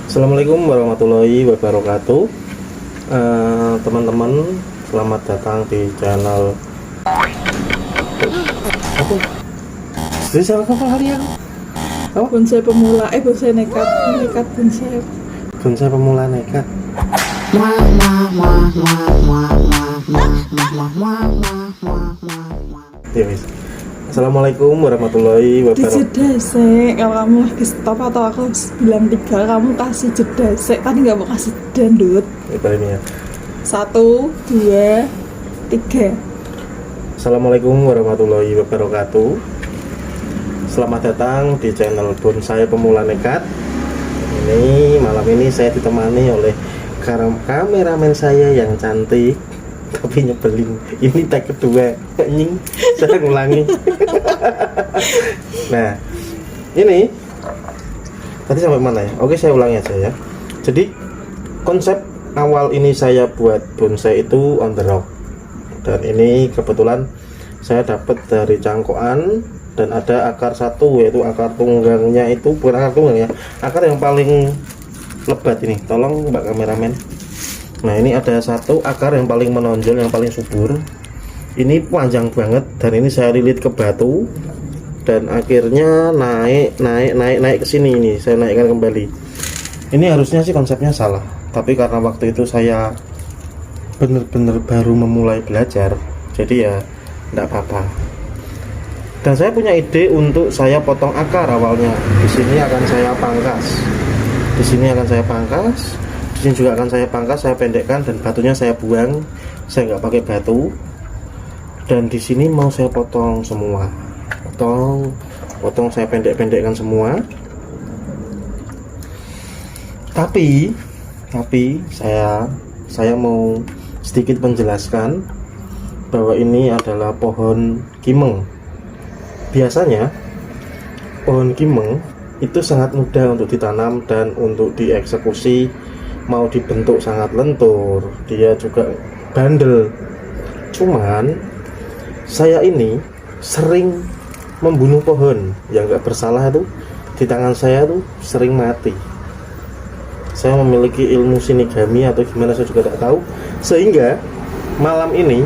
Assalamualaikum warahmatullahi wabarakatuh. Teman-teman, selamat datang di channel. Apa? Jadi siapa kalian? Oh, bonsai pemula, bonsai nekat bonsai. Bonsai pemula nekat. Ya wis. Assalamualaikum warahmatullahi wabarakatuh. Dijeda sek, kalau kamu lagi stop atau aku bilang 3, kamu kasih jeda sek. Tadi nggak mau kasih dandut. Ini ya. 1, 2, 3. Assalamualaikum warahmatullahi wabarakatuh. Selamat datang di channel Bonsai Pemula Nekat. Ini malam ini saya ditemani oleh kameramen saya yang cantik tapi nyebelin. Ini tag kedua, nying, saya ngulangi. Nah, ini tadi sampai mana ya? Oke, saya ulangi aja ya. Jadi konsep awal ini saya buat bonsai itu on the rock, dan ini kebetulan saya dapat dari cangkokan, dan ada akar satu, yaitu akar tunggangnya. Itu bukan akar tunggang ya, akar yang paling lebat ini. Tolong mbak kameramen. Nah, ini ada satu akar yang paling menonjol, yang paling subur. Ini panjang banget, dan ini saya lilit ke batu, dan akhirnya naik ke sini. Ini saya naikkan kembali. Ini harusnya sih konsepnya salah, tapi karena waktu itu saya bener-bener baru memulai belajar, jadi ya enggak apa-apa. Dan saya punya ide untuk saya potong akar awalnya. Di sini akan saya pangkas. Di sini akan saya pangkas. Di sini juga akan saya pangkas, saya pendekkan, dan batunya saya buang. Saya nggak pakai batu. Dan di sini mau saya potong semua. Potong saya pendek-pendekkan semua. Tapi saya mau sedikit menjelaskan bahwa ini adalah pohon kimeng. Biasanya pohon kimeng itu sangat mudah untuk ditanam dan untuk dieksekusi. Mau dibentuk sangat lentur, dia juga bandel. Cuman saya ini sering membunuh pohon yang gak bersalah. Itu di tangan saya tuh sering mati. Saya memiliki ilmu shinigami atau gimana saya juga tidak tahu, sehingga malam ini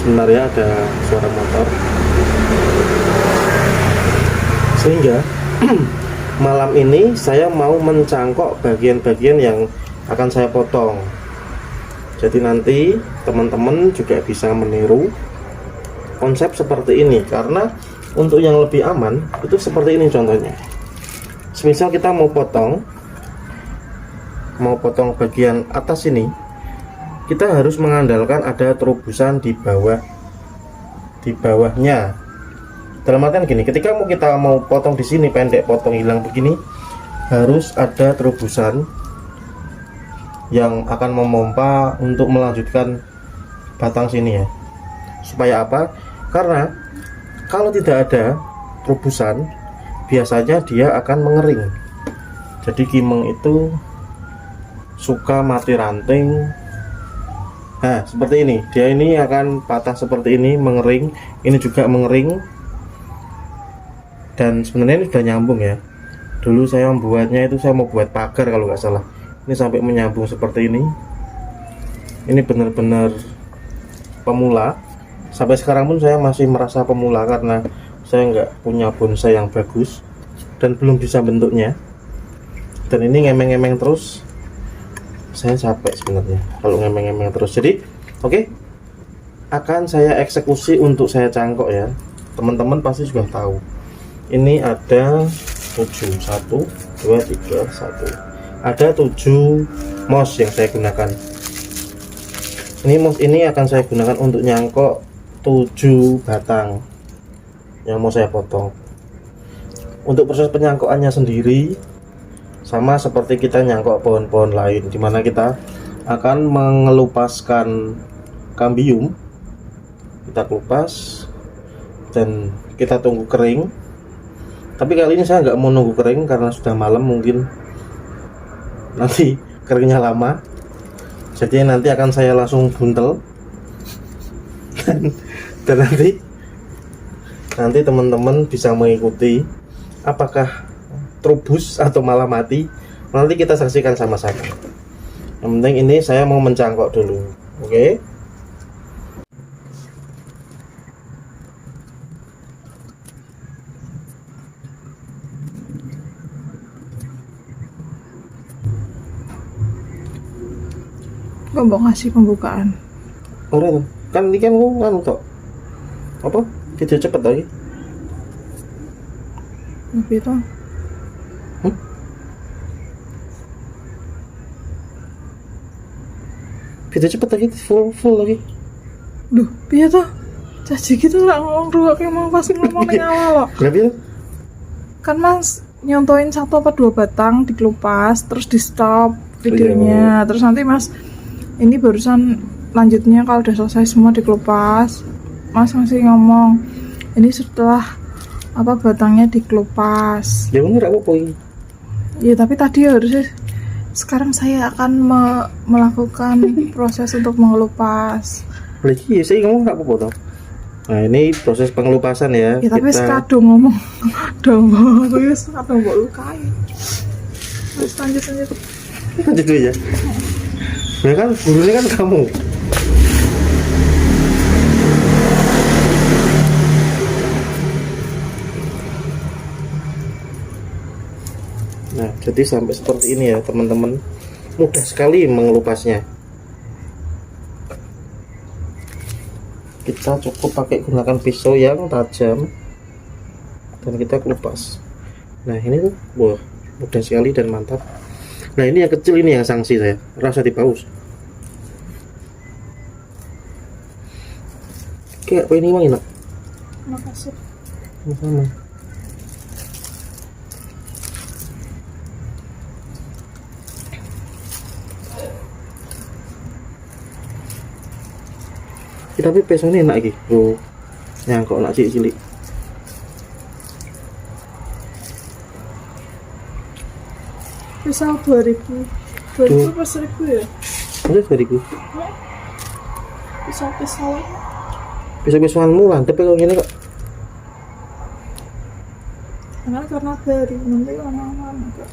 sebenarnya ada suara motor. Sehingga malam ini saya mau mencangkok bagian-bagian yang akan saya potong. Jadi nanti teman-teman juga bisa meniru konsep seperti ini, karena untuk yang lebih aman itu seperti ini contohnya. Semisal kita mau potong bagian atas ini, kita harus mengandalkan ada terobosan di bawahnya. Dalam artian gini, ketika kita mau potong di sini pendek, potong hilang begini, harus ada terobosan yang akan memompa untuk melanjutkan batang sini ya. Supaya apa? Karena kalau tidak ada terobosan, biasanya dia akan mengering. Jadi kimeng itu suka mati ranting. Nah, seperti ini. Dia ini akan patah seperti ini, mengering. Ini juga mengering. Dan sebenarnya ini sudah nyambung ya. Dulu saya membuatnya itu, saya mau buat pagar kalau nggak salah. Ini sampai menyambung seperti ini. Ini benar-benar pemula. Sampai sekarang pun saya masih merasa pemula, karena saya nggak punya bonsai yang bagus dan belum bisa bentuknya. Dan ini ngemeng-ngemeng terus. Saya capek sebenarnya kalau ngemeng-ngemeng terus. Jadi oke, akan saya eksekusi untuk saya cangkok ya. Teman-teman pasti sudah tahu. Ini ada 7, 1, 2, 3, 1. Ada 7 mos yang saya gunakan. Ini mos ini akan saya gunakan untuk nyangkok 7 batang yang mau saya potong. Untuk proses penyangkokannya sendiri sama seperti kita nyangkok pohon-pohon lain, dimana kita akan mengelupaskan kambium. Kita kelupas dan kita tunggu kering. Tapi kali ini saya nggak mau nunggu kering karena sudah malam, mungkin nanti keringnya lama. Jadi nanti akan saya langsung buntel. Dan nanti teman-teman bisa mengikuti apakah terubus atau malah mati Nanti kita saksikan sama-sama. Yang penting ini saya mau mencangkok dulu. Oke. Gak mau ngasih pembukaan. Ora tuh. Kan ini kan anu tok. Apa? Video cepet lagi. Tapi itu Video cepet lagi, full lagi. duh, piye tuh? Caci gitu lah ngomong dulu kayak mau pas ngomong yang awal loh. Kenapa ya? Kan Mas nyontoin 1 apa 2 batang dikelupas terus di stop videonya. Terus nanti Mas ini barusan lanjutnya kalau udah selesai semua dikelupas. Mas masih ngomong ini setelah apa batangnya dikelupas. Ya bener apa ini? Ya tapi tadi harusnya sekarang saya akan melakukan proses untuk mengelupas. Lagi ya saya ngomong nggak apa-apa toh. Nah ini proses pengelupasan ya. Ya tapi sekadung ngomong dong, aku ya sekadung mbok lukai. Terus lanjut. Lanjut dulu ya. Ya kan gurunya kan kamu. Nah, jadi sampai seperti ini ya teman-teman. Mudah sekali mengelupasnya. Kita cukup pakai gunakan pisau yang tajam dan kita kelupas. Nah, ini tuh wah, mudah sekali dan mantap. Nah, ini yang kecil ini yang sanksi saya. Rasa dipaus. Kayak apa ini wangi nak? Makasih. Sama. Tapi peso ini enak gitu. Oh, nyangkok nak cilik-cilik. Pisau 2000 apa 1000 ya? Ada 2000. Pisau Pisau-pisauanmu lantep kalau gini kok. karena baru nanti lama-lama kok.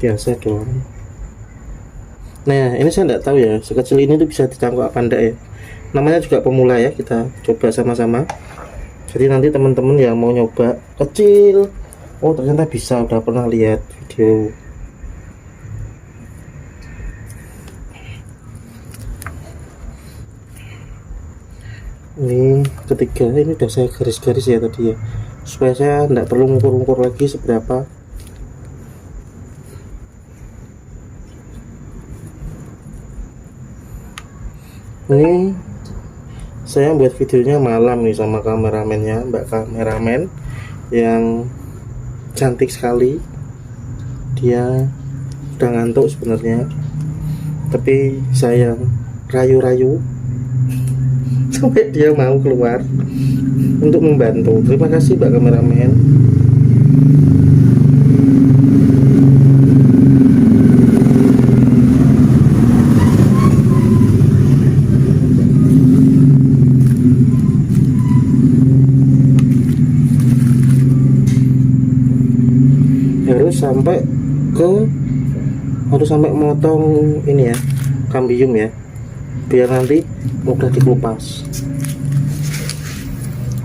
Biasa dong. Nah, ini saya tidak tahu ya, sekecil ini tuh bisa dicangkok apa enggak ya. Namanya juga pemula ya, kita coba sama-sama. Jadi nanti teman-teman yang mau nyoba kecil, oh ternyata bisa, udah pernah lihat video. Ini ketiga, ini udah saya garis-garis ya tadi ya, supaya saya tidak perlu ngukur-ngukur lagi seberapa. Ini saya buat videonya malam nih sama kameramennya, Mbak kameramen yang cantik sekali. Dia udah ngantuk sebenarnya, tapi saya rayu-rayu sampai dia mau keluar untuk membantu. Terima kasih Mbak kameramen. harus sampai motong ini ya, kambium ya, biar nanti mudah dikelupas.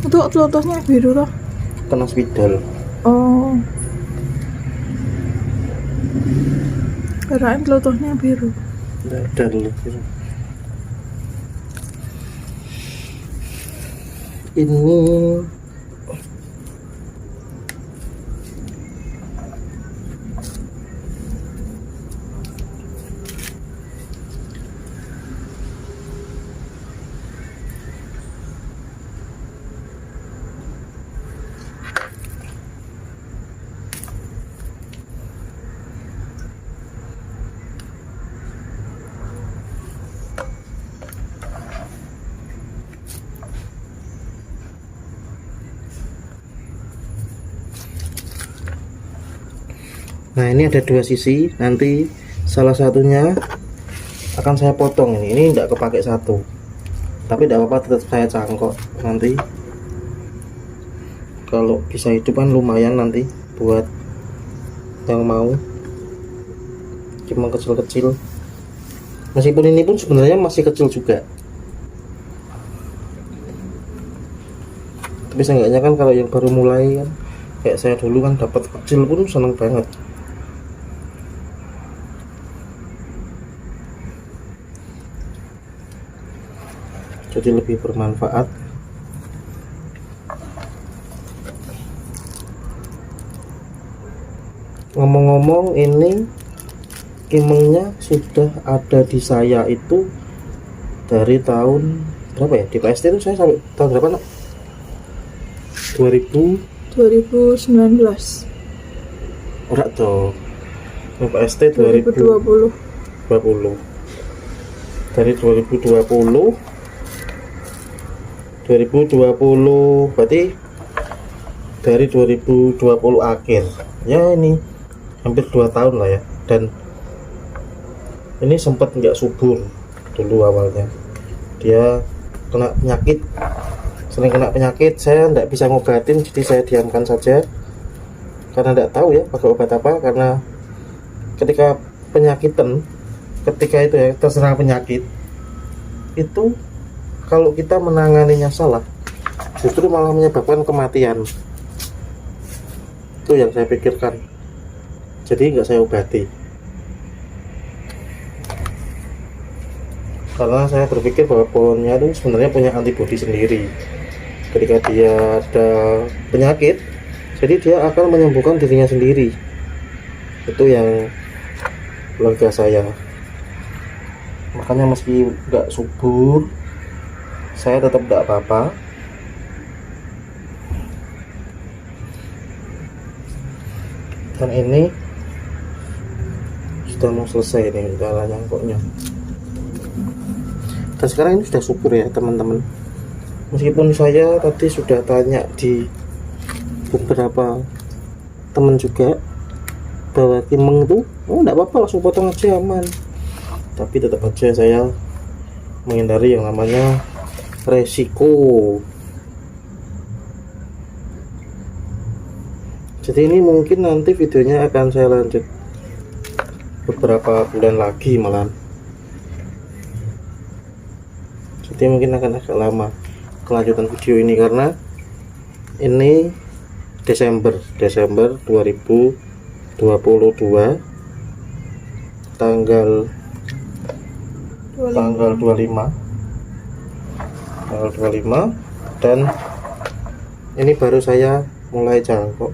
Itu telotosnya biru loh. Kena spidol. Oh, kirain telotosnya biru. Nggak ada dulu. Ini nah ini ada dua sisi, nanti salah satunya akan saya potong. Ini tidak kepake satu, tapi tidak apa-apa, tetap saya cangkok. Nanti kalau bisa hidup kan lumayan nanti buat yang mau. cuma kecil-kecil. Meskipun ini pun sebenarnya masih kecil juga, tapi seenggaknya kan kalau yang baru mulai kan kayak saya dulu kan dapat kecil pun seneng banget. Jadi lebih bermanfaat. Ngomong-ngomong, ini kimengnya sudah ada di saya itu dari tahun berapa ya? Di PST itu saya sampai tahun berapa nak? 2019. Ora toh. Ini PST 2020. 2020. Dari 2020 berarti dari 2020 akhir. Ya ini hampir 2 tahun lah ya. Dan ini sempat nggak subur dulu awalnya. Dia kena penyakit, sering kena penyakit. Saya nggak bisa ngobatin, jadi saya diamkan saja karena nggak tahu ya pakai obat apa. Karena ketika penyakitan, ketika itu ya terserang penyakit itu, kalau kita menanganinya salah justru malah menyebabkan kematian. Itu yang saya pikirkan, jadi nggak saya obati. Karena saya berpikir bahwa pohonnya itu sebenarnya punya antibodi sendiri. Ketika dia ada penyakit, jadi dia akan menyembuhkan dirinya sendiri. Itu yang lega saya. Makanya meski nggak subur, saya tetap tidak apa-apa. Dan ini sudah mau selesai nih jalannya pokoknya. Dan sekarang ini sudah subur ya teman-teman. Meskipun saya tadi sudah tanya di beberapa teman juga bahwa kimeng itu enggak apa-apa, langsung potong aja aman. Tapi tetap aja saya menghindari yang namanya resiko. Jadi ini mungkin nanti videonya akan saya lanjut beberapa bulan lagi malah. Jadi mungkin akan agak lama kelanjutan video ini karena ini Desember 2022 tanggal 25 dan ini baru saya mulai jangkok.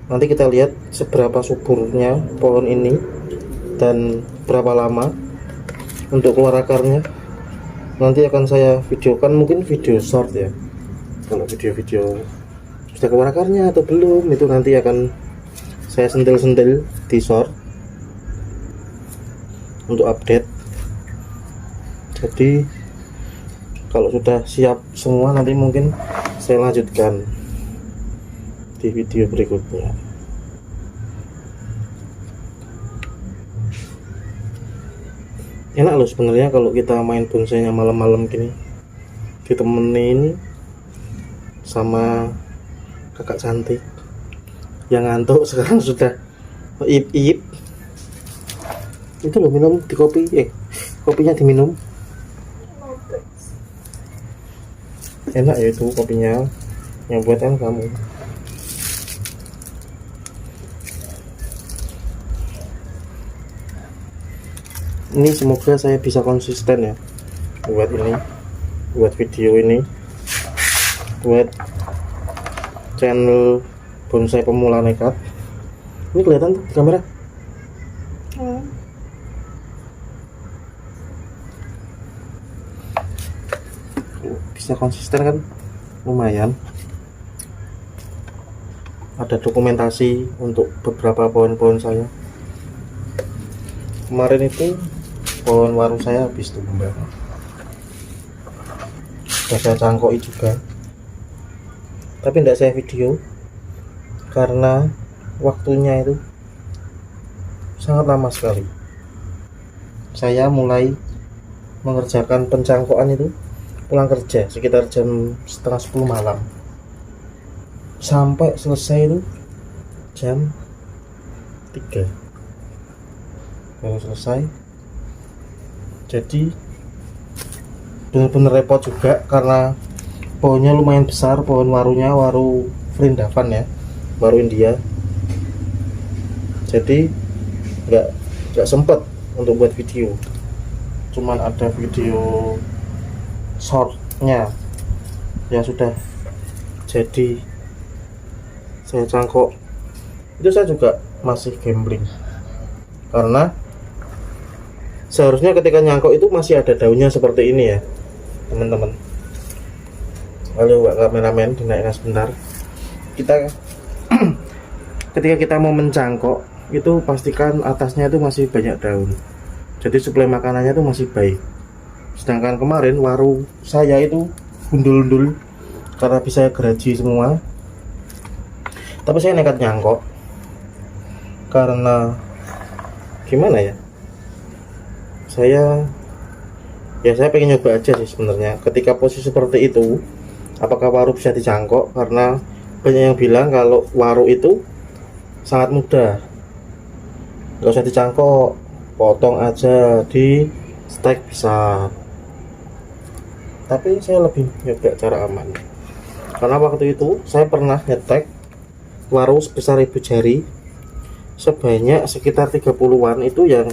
Nanti kita lihat seberapa suburnya pohon ini dan berapa lama untuk keluar akarnya. Nanti akan saya videokan, mungkin video short ya. Kalau video-video sudah keluar akarnya atau belum, itu nanti akan saya sentil-sentil di short untuk update. Jadi kalau sudah siap semua, nanti mungkin saya lanjutkan di video berikutnya. Enak loh sebenarnya kalau kita main bonsainya malam-malam gini, ditemenin sama kakak cantik yang ngantuk sekarang sudah ip-ip. Itu loh, minum di kopi, kopinya diminum. Enak ya itu kopinya, yang buatan kamu. Ini semoga saya bisa konsisten ya buat ini, buat video ini, buat channel bonsai pemula nekat. Ini kelihatan tuh di kamera. Bisa konsisten kan, lumayan. Ada dokumentasi untuk beberapa pohon-pohon saya. Kemarin itu pohon warung saya habis tumbang, sudah saya cangkoi juga, tapi tidak saya video karena waktunya itu sangat lama sekali. Saya mulai mengerjakan pencangkokan itu pulang kerja sekitar jam setengah 10 malam, sampai selesai itu jam 3. baru selesai. Jadi benar-benar repot juga karena pohonnya lumayan besar, pohon warunya waru Vrindavan ya, waru India. Jadi nggak sempet untuk buat video, cuman ada video shortnya yang sudah jadi saya cangkok. Itu saya juga masih gambling karena seharusnya ketika nyangkok itu masih ada daunnya seperti ini ya teman-teman. Halo Mbak kameramen, dinaikkan sebentar. Kita ketika kita mau mencangkok itu pastikan atasnya itu masih banyak daun, jadi suplai makanannya itu masih baik. Sedangkan kemarin waru saya itu gundul-gundul karena bisa geraji semua, tapi saya nekat nyangkok karena gimana ya, saya pengen nyoba aja sih sebenarnya ketika posisi seperti itu, apakah waru bisa dicangkok. Karena banyak yang bilang kalau waru itu sangat mudah, nggak usah dicangkok, potong aja di stek bisa. Tapi saya lebih nyoba cara aman karena waktu itu saya pernah nyetek waru sebesar 1000 jari sebanyak sekitar 30-an, itu yang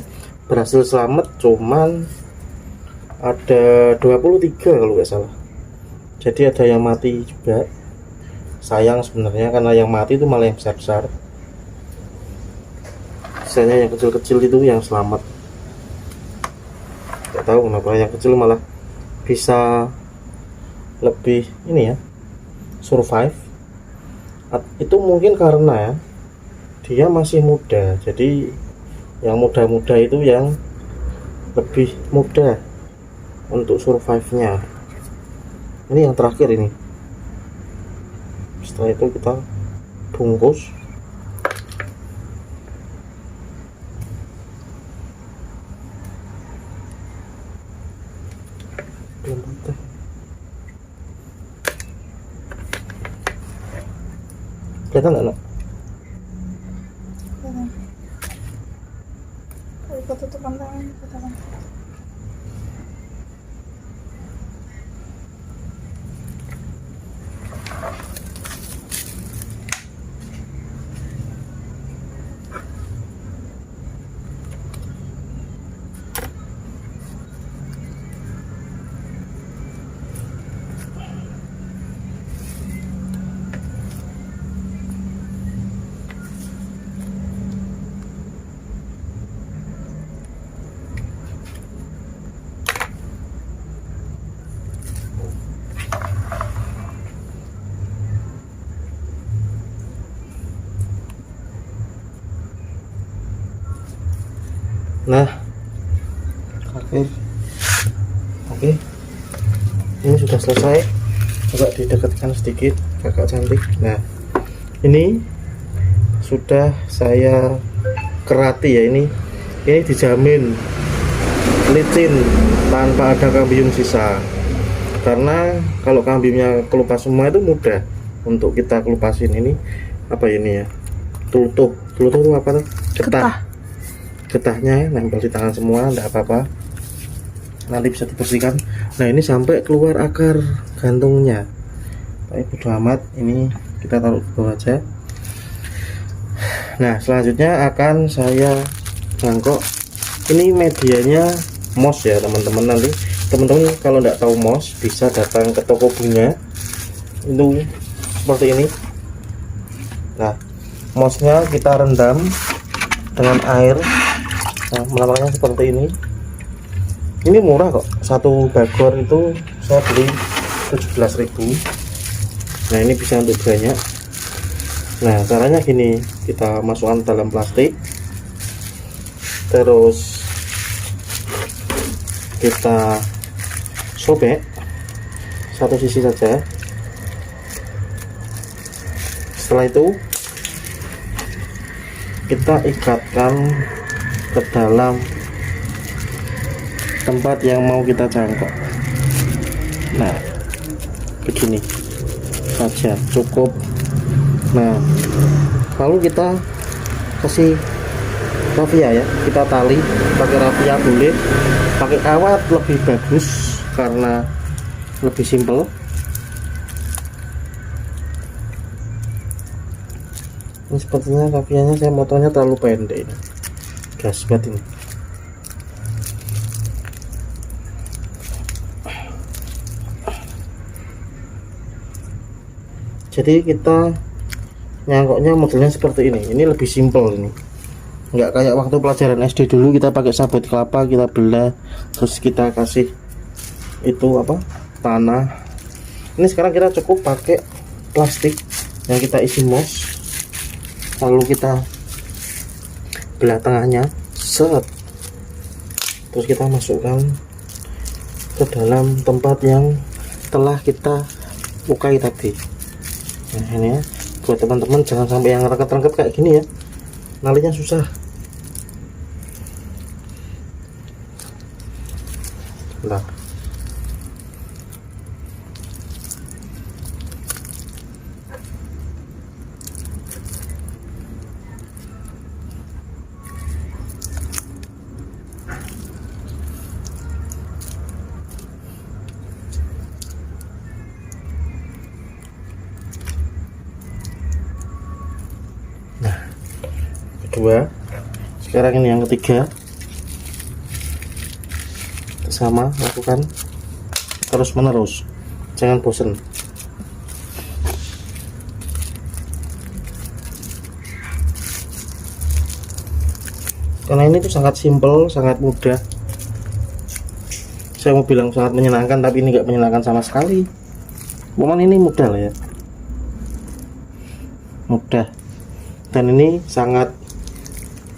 berhasil selamat cuman ada 23 kalau nggak salah. Jadi ada yang mati juga, sayang sebenarnya karena yang mati itu malah yang besar-besar. Sisanya yang kecil-kecil itu yang selamat. Nggak tahu kenapa yang kecil malah bisa lebih ini ya, survive. Itu mungkin karena ya dia masih muda, jadi yang muda-muda itu yang lebih mudah untuk survive-nya. Ini yang terakhir ini. Setelah itu kita bungkus. Kelihatan nggak, Nak? Ketutupan tangan, ketutupan. Nah, oke, ini sudah selesai. Coba didekatkan sedikit, kakak cantik. Nah, ini sudah saya kerati ya. Ini dijamin licin tanpa ada kambium sisa. Karena kalau kambiumnya kelupas semua itu mudah untuk kita kelupasin. Ini apa ini ya? Tulutuh itu apa tuh? Getahnya nempel di tangan semua, enggak apa-apa, nanti bisa dibersihkan. Nah, ini sampai keluar akar gantungnya, tapi bodo amat, ini kita taruh di bawah aja. Nah, selanjutnya akan saya jangkok. Ini medianya moss ya teman-teman. Nanti teman-teman kalau enggak tahu moss bisa datang ke toko bunga, itu seperti ini. Nah, mossnya kita rendam dengan air. Nah, menampaknya seperti ini. Ini murah kok, satu bagor itu saya beli 17.000. Nah, ini bisa untuk banyak. Nah, caranya gini, kita masukkan dalam plastik, terus kita sobek satu sisi saja. Setelah itu kita ikatkan ke dalam tempat yang mau kita jangkok. Nah, begini saja cukup. Nah, lalu kita kasih rafia ya, kita tali pakai rafia boleh, pakai kawat lebih bagus karena lebih simpel. Ini sepertinya rafianya saya motornya terlalu pendek ini, gas banget ini. Jadi kita nyangkoknya modelnya seperti ini lebih simpel ini, nggak kayak waktu pelajaran SD dulu kita pakai sabut kelapa, kita belah terus kita kasih itu apa, tanah. Ini sekarang kita cukup pakai plastik yang kita isi mos, lalu kita belah tengahnya, set, terus kita masukkan ke dalam tempat yang telah kita ukai tadi. Nah ini ya, buat teman-teman jangan sampai yang rengket-rengket kayak gini ya, nalinya susah. Nah, kedua, sekarang ini yang ketiga, sama, lakukan terus menerus, jangan bosan. Karena ini tuh sangat simpel, sangat mudah. Saya mau bilang sangat menyenangkan, tapi ini nggak menyenangkan sama sekali. Momen ini mudah lah ya, mudah, dan ini sangat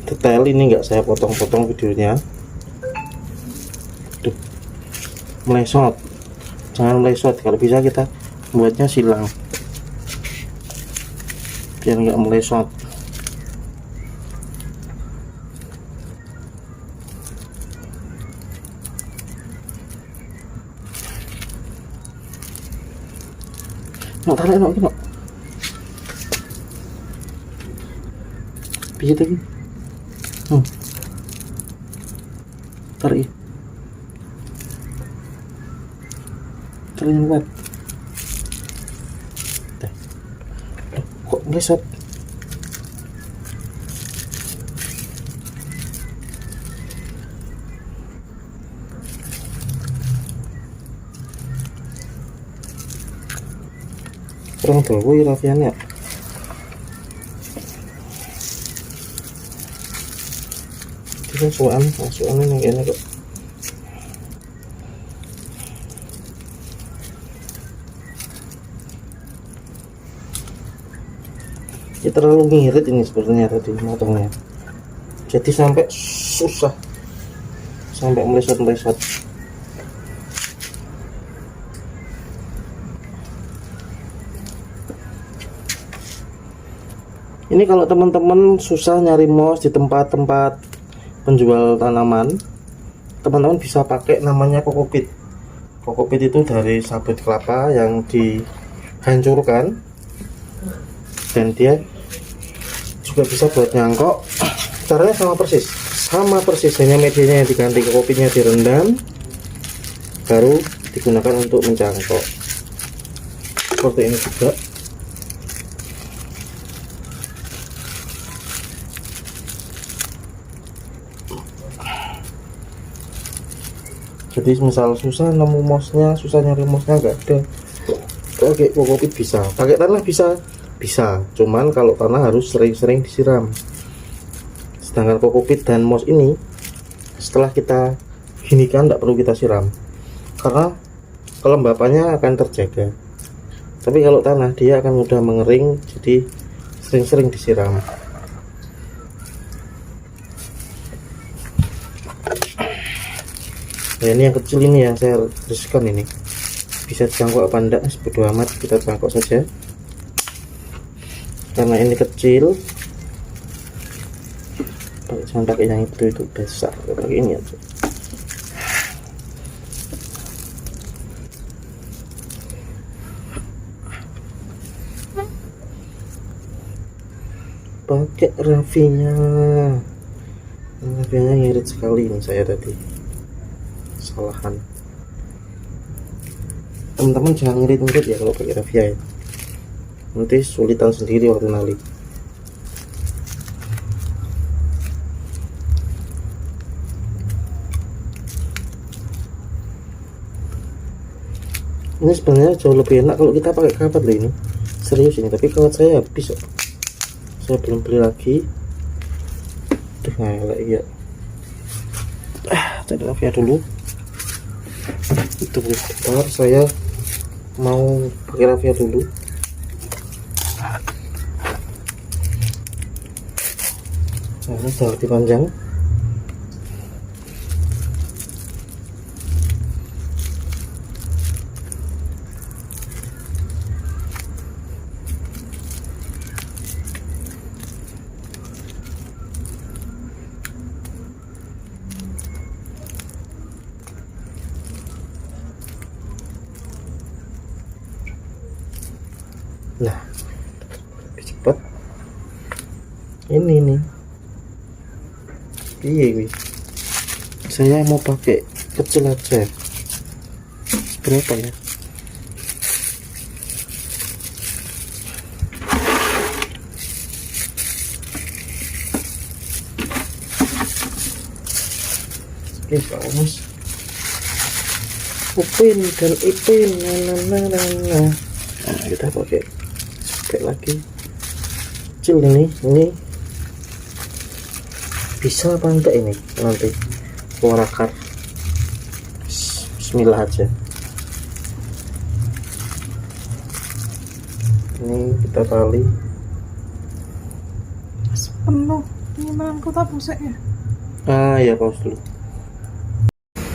detail. Ini nggak saya potong-potong videonya. Tuh, melesot, jangan melesot. Kalau bisa kita buatnya silang biar nggak melesot. Nak tarik nak kena pijit lagi. Tarik yang kuat. Kok melesat? Kurang dulu rafiannya. Itu masukan yang enak kok. Ya terlalu ngirit ini sebenarnya tadi motongnya, jadi sampai susah, sampai melesat-melesat. Ini kalau teman-teman susah nyari mos di tempat-tempat penjual tanaman, teman-teman bisa pakai namanya kokopit. Kokopit itu dari sabut kelapa yang dihancurkan, dan dia juga bisa buat nyangkok. Caranya sama persis, hanya medianya yang diganti, kokopitnya direndam, baru digunakan untuk mencangkok. Seperti ini juga. Jadi misal susah nemu mosnya, susah nyari mosnya, nggak ada, pakai kokopit bisa, pakai tanah bisa, cuman kalau tanah harus sering-sering disiram. Sedangkan kokopit dan mos ini setelah kita ginikan tidak perlu kita siram karena kelembapannya akan terjaga. Tapi kalau tanah dia akan mudah mengering, jadi sering-sering disiram. Nah, ini yang kecil ini yang saya riskan, ini bisa dicangkok apa enggak, bodo amat, kita cangkok saja karena ini kecil. Jangan pakai yang itu besar, pakai ini aja. Pakai rafinya. rafianya ngirit sekali ini saya tadi, kesalahan. Teman-teman jangan ngirit-ngirit ya kalau pakai rafia ya, nanti sulitan sendiri waktu nali. Ini sebenarnya jauh lebih enak kalau kita pakai kawat loh ini, serius ini, tapi kawat saya habis kok. Saya belum beli lagi. Tuh ngelak ya. Cari rafia dulu. Itu bentar, saya mau pakai rafia dulu. Nah, ini jangan lebih panjang. Nah, lebih cepat. Ini nih. Iya, saya mau pakai kecil aja. Berapa ya? Oke, bagus. Upin dan Ipin, nah, kita pakai lagi kecil ini bisa apa enggak ini nanti keluar akar. Bismillah aja. Ini kita tali penuh ini menanku tak busek ya. Ya pause dulu.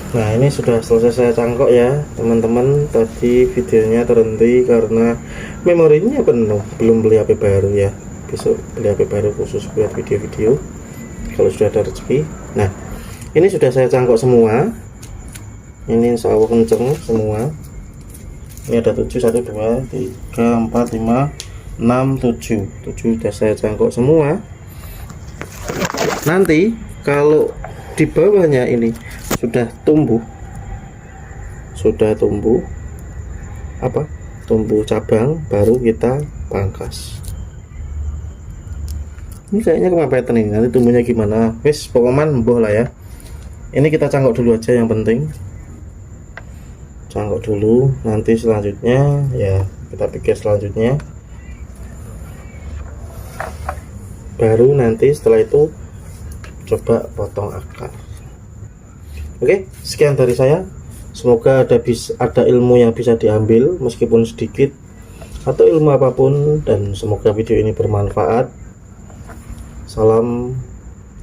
Nah, ini sudah selesai saya cangkok ya teman-teman. Tadi videonya terhenti karena memorinya penuh, belum beli HP baru ya. Besok beli HP baru khusus buat video-video kalau sudah ada rezeki. Nah, ini sudah saya cangkok semua. Ini insya Allah kenceng semua. Ini ada 7, 1, 2, 3, 4, 5, 6, 7 sudah saya cangkok semua. Nanti kalau di bawahnya ini sudah tumbuh tumbuh cabang, baru kita pangkas. Ini kayaknya kemapetan ini, nanti tumbuhnya gimana wis pokoknya mboh lah ya. Ini kita cangkok dulu aja, yang penting cangkok dulu, nanti selanjutnya ya kita pikir selanjutnya, baru nanti setelah itu coba potong akar. Oke, sekian dari saya. Semoga ada ilmu yang bisa diambil meskipun sedikit atau ilmu apapun, dan semoga video ini bermanfaat. Salam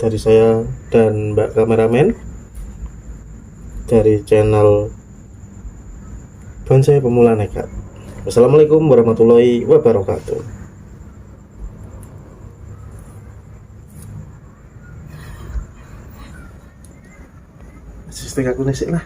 dari saya dan Mbak Kameramen dari channel Bonsai Pemula Nekat. Wassalamualaikum warahmatullahi wabarakatuh. Sistem aku nesik lah.